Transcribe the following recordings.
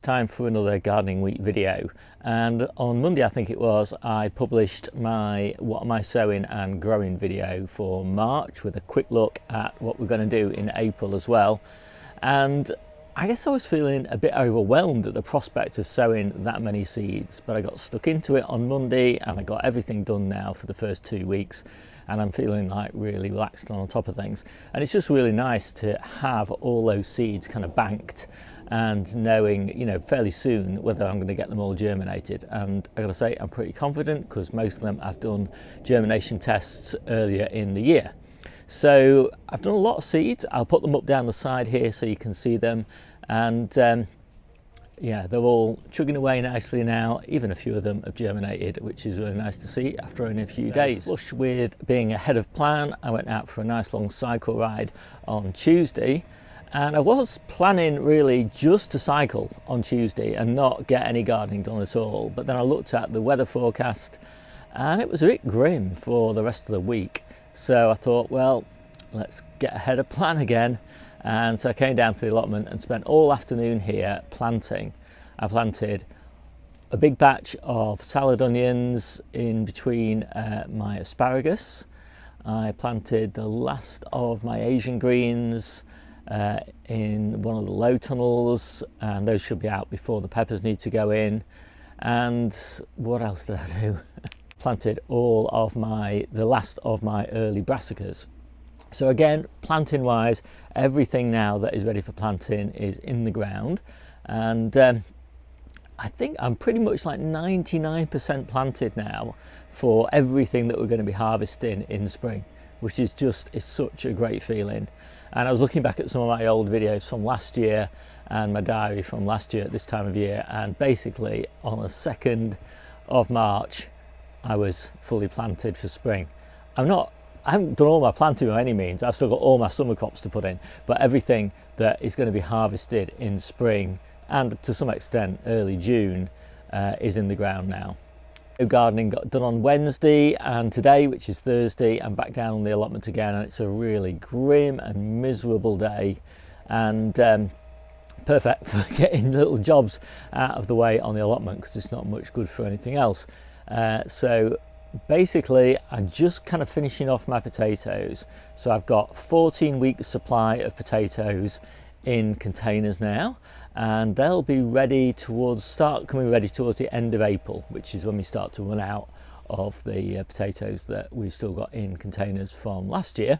Time for another gardening week video, and on Monday I think it was, I published my what am I sowing and growing video for March with a quick look at what we're going to do in April as well. And I guess I was feeling a bit overwhelmed at the prospect of sowing that many seeds, but I got stuck into it on Monday and I got everything done now for the first 2 weeks, and I'm feeling like really relaxed and on top of things. And it's just really nice to have all those seeds kind of banked and knowing, you know, fairly soon whether I'm going to get them all germinated. And I gotta say, I'm pretty confident because most of them I've done germination tests earlier in the year. So I've done a lot of seeds. I'll put them up down the side here so you can see them. And yeah, they're all chugging away nicely now. Even a few of them have germinated, which is really nice to see after only a few days. Flush with being ahead of plan, I went out for a nice long cycle ride on Tuesday. And I was planning really just to cycle on Tuesday and not get any gardening done at all. But then I looked at the weather forecast and it was a bit grim for the rest of the week. So I thought, well, let's get ahead of plan again. And so I came down to the allotment and spent all afternoon here planting. I planted a big batch of salad onions in between my asparagus. I planted the last of my Asian greens in one of the low tunnels, and those should be out before the peppers need to go in. And what else did I do? Planted all of the last of my early brassicas. So again, planting wise, everything now that is ready for planting is in the ground, and I think I'm pretty much like 99% planted now for everything that we're going to be harvesting in spring, which is such a great feeling. And I was looking back at some of my old videos from last year and my diary from last year at this time of year, and basically on the 2nd of March I was fully planted for spring. I haven't done all my planting by any means. I've still got all my summer crops to put in, but everything that is going to be harvested in spring and to some extent early June is in the ground now. Gardening got done on Wednesday, and today, which is Thursday, I'm back down on the allotment again, and it's a really grim and miserable day, and perfect for getting little jobs out of the way on the allotment because it's not much good for anything else. So basically I'm just kind of finishing off my potatoes. So I've got 14 weeks supply of potatoes in containers now, and they'll be ready start coming ready towards the end of April, which is when we start to run out of the potatoes that we've still got in containers from last year.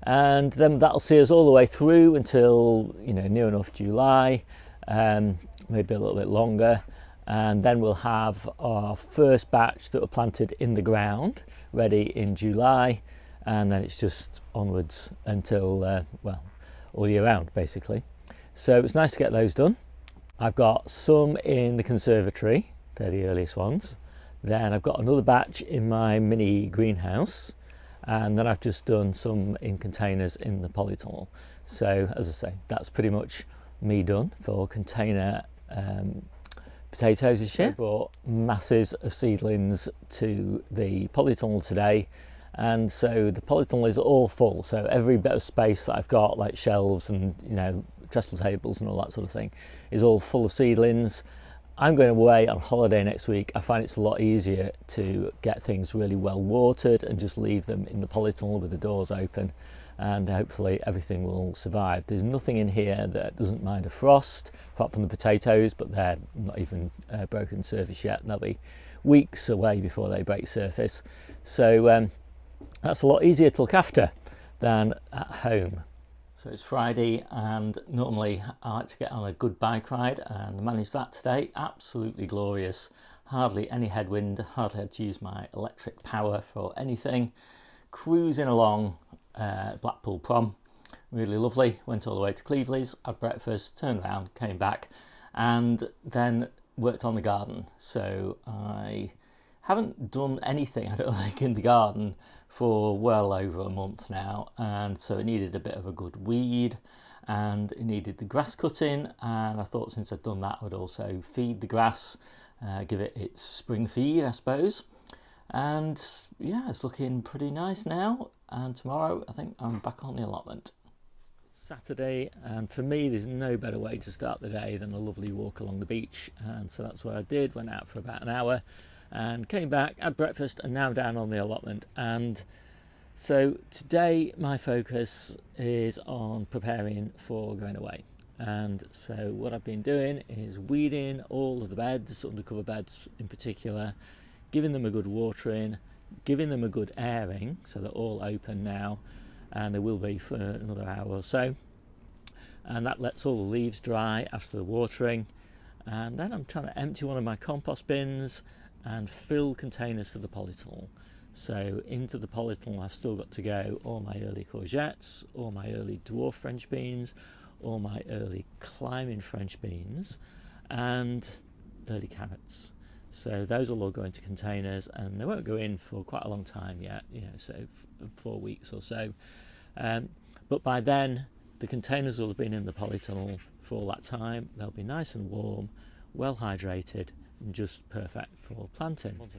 And then that'll see us all the way through until, you know, near enough July, maybe a little bit longer. And then we'll have our first batch that were planted in the ground ready in July, and then it's just onwards until well, all year round basically. So it's nice to get those done. I've got some in the conservatory, they're the earliest ones. Then I've got another batch in my mini greenhouse, and then I've just done some in containers in the polytunnel. So as I say, that's pretty much me done for container potatoes this year. I brought masses of seedlings to the polytunnel today, and so the polytunnel is all full. So every bit of space that I've got, like shelves and, you know, trestle tables and all that sort of thing, is all full of seedlings. I'm going away on holiday next week. I find it's a lot easier to get things really well watered and just leave them in the polytunnel with the doors open, and hopefully everything will survive. There's nothing in here that doesn't mind a frost, apart from the potatoes, but they're not even broken surface yet. They'll be weeks away before they break surface. So that's a lot easier to look after than at home. So it's Friday, and normally I like to get on a good bike ride, and I managed that today. Absolutely glorious. Hardly any headwind, hardly had to use my electric power for anything. Cruising along Blackpool Prom, really lovely. Went all the way to Cleveley's, had breakfast, turned around, came back, and then worked on the garden. So I haven't done anything, I don't think, in the garden for well over a month now, and so it needed a bit of a good weed, and it needed the grass cutting, and I thought since I'd done that I would also feed the grass, give it its spring feed, I suppose. And yeah, it's looking pretty nice now, and tomorrow I think I'm back on the allotment. Saturday, and for me there's no better way to start the day than a lovely walk along the beach, and so that's what I did. Went out for about an hour and came back, had breakfast, and now down on the allotment. And so today my focus is on preparing for going away. And so what I've been doing is weeding all of the beds, undercover beds in particular, giving them a good watering, giving them a good airing, so they're all open now, and they will be for another hour or so, and that lets all the leaves dry after the watering. And then I'm trying to empty one of my compost bins and fill containers for the polytunnel. So into the polytunnel I've still got to go all my early courgettes, all my early dwarf French beans, all my early climbing French beans, and early carrots. So those will all go into containers, and they won't go in for quite a long time yet, so 4 weeks or so. But by then the containers will have been in the polytunnel for all that time. They'll be nice and warm, well hydrated, and just perfect for planting. Once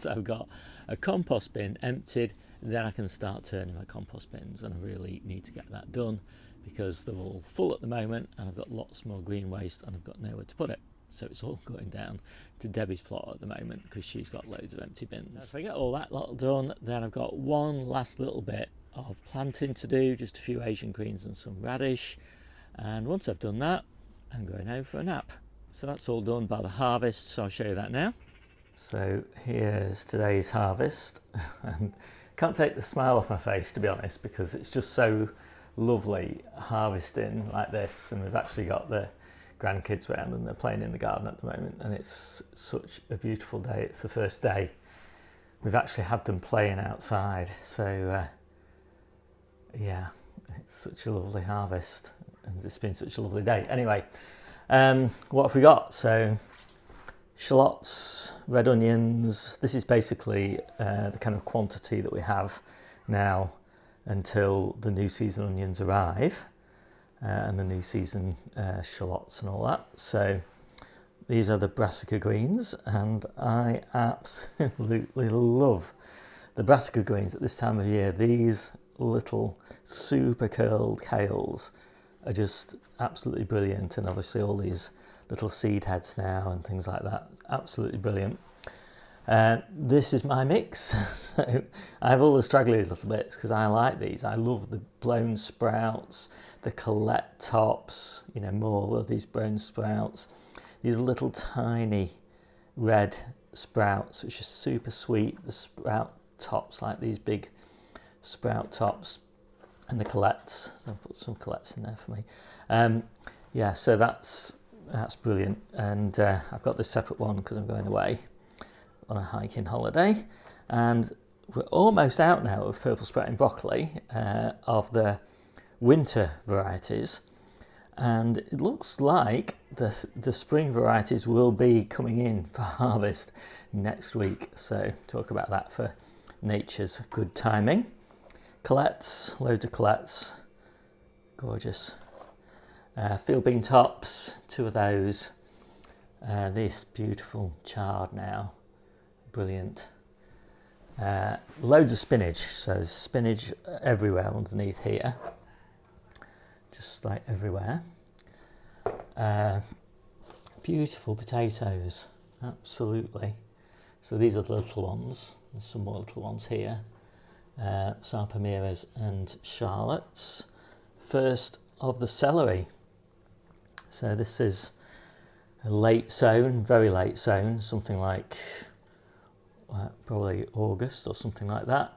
I've got a compost bin emptied, then I can start turning my compost bins, and I really need to get that done because they're all full at the moment, and I've got lots more green waste and I've got nowhere to put it. So it's all going down to Debbie's plot at the moment because she's got loads of empty bins. So I get all that lot done, then I've got one last little bit of planting to do, just a few Asian greens and some radish. And once I've done that, I'm going home for a nap. So that's all done by the harvest, so I'll show you that now. So here's today's harvest, and can't take the smile off my face, to be honest, because it's just so lovely harvesting like this. And we've actually got the grandkids around and they're playing in the garden at the moment, and it's such a beautiful day. It's the first day we've actually had them playing outside, so yeah, it's such a lovely harvest, and it's been such a lovely day. Anyway, what have we got? So shallots, red onions. This is basically the kind of quantity that we have now until the new season onions arrive, and the new season shallots and all that. So these are the Brassica Greens, and I absolutely love the Brassica Greens at this time of year. These little super curled kales are just absolutely brilliant, and obviously all these little seed heads now and things like that, absolutely brilliant. This is my mix. So I have all the straggly little bits because I like these. I love the blown sprouts, the Colette tops, more of these blown sprouts, these little tiny red sprouts which are super sweet, the sprout tops, like these big sprout tops, and the Colettes. I'll put some Colettes in there for me. Yeah, so that's brilliant. And I've got this separate one because I'm going away on a hiking holiday, and we're almost out now of purple sprouting broccoli, of the winter varieties, and it looks like the spring varieties will be coming in for harvest next week. So talk about that for nature's good timing. Colettes, loads of Colettes, gorgeous. Field bean tops, 2 of those. This beautiful chard now, brilliant. Loads of spinach, so there's spinach everywhere underneath here, just like everywhere. Beautiful potatoes, absolutely. So these are the little ones, there's some more little ones here. Sarpamiras and Shallots. First of the celery. So this is a late sown, very late sown, something like probably August or something like that,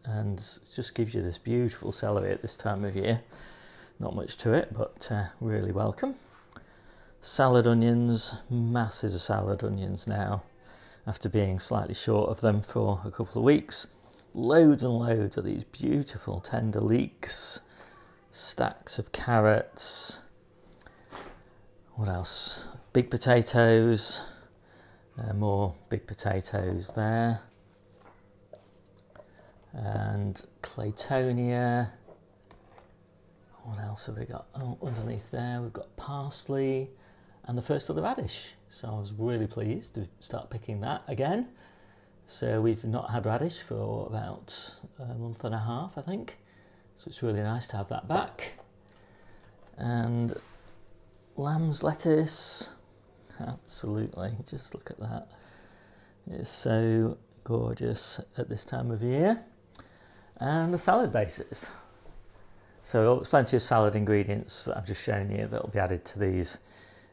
and it just gives you this beautiful celery at this time of year. Not much to it, but really welcome. Salad onions, masses of salad onions now, after being slightly short of them for a couple of weeks. Loads and loads of these beautiful tender leeks, stacks of carrots. What else? Big potatoes, more big potatoes there, and Claytonia. What else have we got? Oh, underneath there we've got parsley and the first of the radish. So I was really pleased to start picking that again. So we've not had radish for about a month and a half, I think. So it's really nice to have that back. And lamb's lettuce, absolutely, just look at that. It's so gorgeous at this time of year. And the salad bases. So there's plenty of salad ingredients that I've just shown you that will be added to these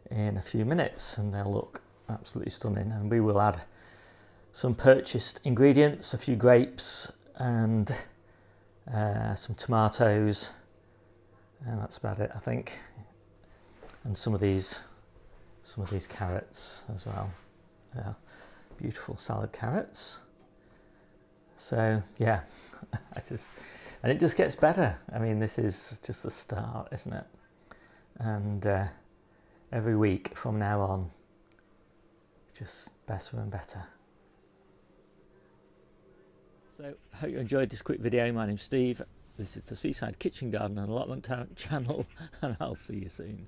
in a few minutes, and they'll look absolutely stunning. And we will add some purchased ingredients, a few grapes and some tomatoes, and that's about it, I think. And some of these carrots as well. Yeah, beautiful salad carrots. So yeah, and it just gets better. I mean, this is just the start, isn't it? And every week from now on, just better and better. So, I hope you enjoyed this quick video. My name's Steve. This is the Seaside Kitchen Garden and Allotment channel, and I'll see you soon.